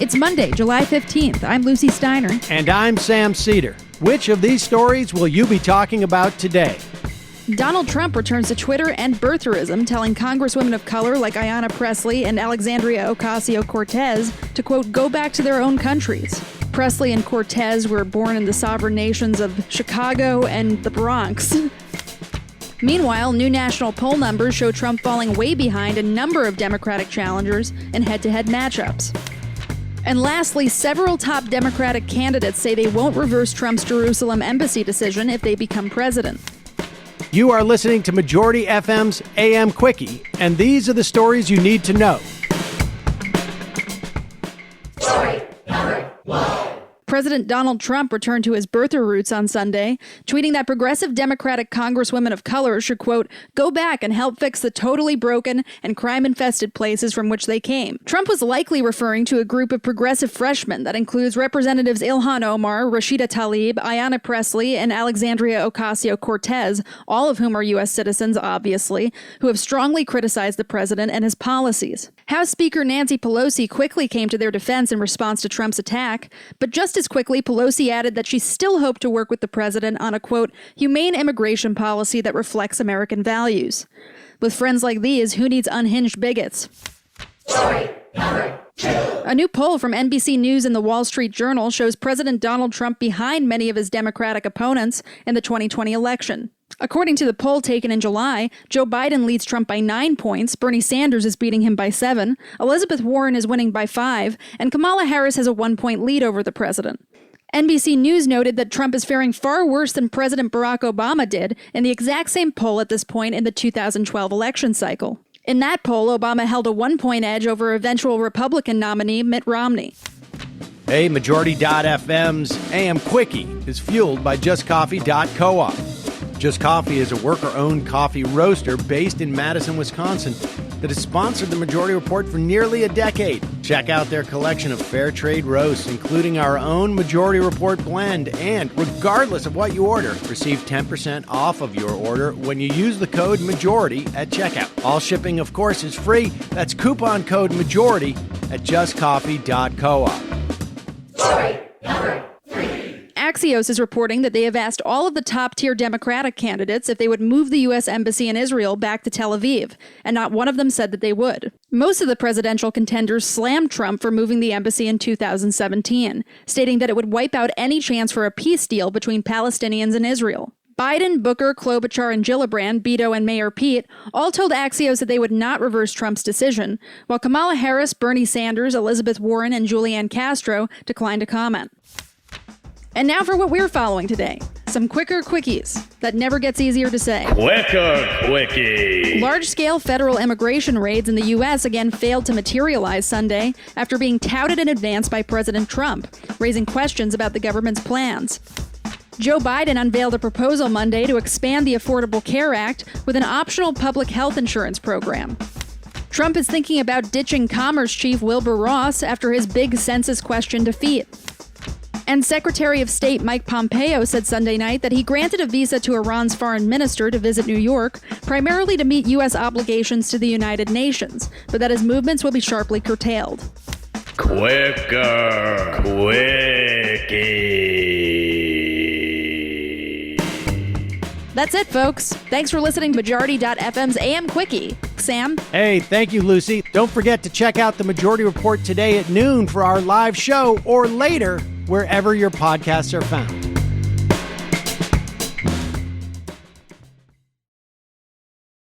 It's Monday, July 15th. I'm Lucy Steiner. And I'm Sam Cedar. Which of these stories will you be talking about today? Donald Trump returns to Twitter and birtherism, telling Congresswomen of color like Ayanna Pressley and Alexandria Ocasio-Cortez to, quote, go back to their own countries. Pressley and Cortez were born in the sovereign nations of Chicago and the Bronx. Meanwhile, new national poll numbers show Trump falling way behind a number of Democratic challengers in head-to-head matchups. And lastly, several top Democratic candidates say they won't reverse Trump's Jerusalem embassy decision if they become president. You are listening to Majority FM's AM Quickie, and these are the stories you need to know. Story number 1. President Donald Trump returned to his birther roots on Sunday, tweeting that progressive Democratic Congresswomen of color should, quote, go back and help fix the totally broken and crime-infested places from which they came. Trump was likely referring to a group of progressive freshmen that includes Representatives Ilhan Omar, Rashida Tlaib, Ayanna Pressley, and Alexandria Ocasio-Cortez, all of whom are U.S. citizens, obviously, who have strongly criticized the president and his policies. House Speaker Nancy Pelosi quickly came to their defense in response to Trump's attack, but just as quickly, Pelosi added that she still hoped to work with the president on a, quote, humane immigration policy that reflects American values. With friends like these, who needs unhinged bigots? Story number 2. A new poll from NBC News and the Wall Street Journal shows President Donald Trump behind many of his Democratic opponents in the 2020 election. According to the poll taken in July, Joe Biden leads Trump by 9 points, Bernie Sanders is beating him by 7, Elizabeth Warren is winning by 5, and Kamala Harris has a 1-point lead over the president. NBC News noted that Trump is faring far worse than President Barack Obama did in the exact same poll at this point in the 2012 election cycle. In that poll, Obama held a 1-point edge over eventual Republican nominee Mitt Romney. Hey, Majority.fm's AM Quickie is fueled by justcoffee.coop. Just Coffee is a worker-owned coffee roaster based in Madison, Wisconsin that has sponsored the Majority Report for nearly a decade. Check out their collection of fair trade roasts, including our own Majority Report blend, and regardless of what you order, receive 10% off of your order when you use the code MAJORITY at checkout. All shipping, of course, is free. That's coupon code MAJORITY at justcoffee.coop. Story number 3. AXIOS is reporting that they have asked all of the top-tier Democratic candidates if they would move the U.S. Embassy in Israel back to Tel Aviv, and not one of them said that they would. Most of the presidential contenders slammed Trump for moving the embassy in 2017, stating that it would wipe out any chance for a peace deal between Palestinians and Israel. Biden, Booker, Klobuchar, and Gillibrand, Beto, and Mayor Pete all told Axios that they would not reverse Trump's decision, while Kamala Harris, Bernie Sanders, Elizabeth Warren, and Julianne Castro declined to comment. And now for what we're following today. Some quicker quickies that never gets easier to say. Quicker quickie. Large-scale federal immigration raids in the U.S. again failed to materialize Sunday after being touted in advance by President Trump, raising questions about the government's plans. Joe Biden unveiled a proposal Monday to expand the Affordable Care Act with an optional public health insurance program. Trump is thinking about ditching Commerce Chief Wilbur Ross after his big census question defeat. And Secretary of State Mike Pompeo said Sunday night that he granted a visa to Iran's foreign minister to visit New York, primarily to meet U.S. obligations to the United Nations, but that his movements will be sharply curtailed. Quicker quickie. That's it, folks. Thanks for listening to Majority.fm's AM Quickie. Sam? Hey, thank you, Lucy. Don't forget to check out the Majority Report today at noon for our live show, or later, wherever your podcasts are found.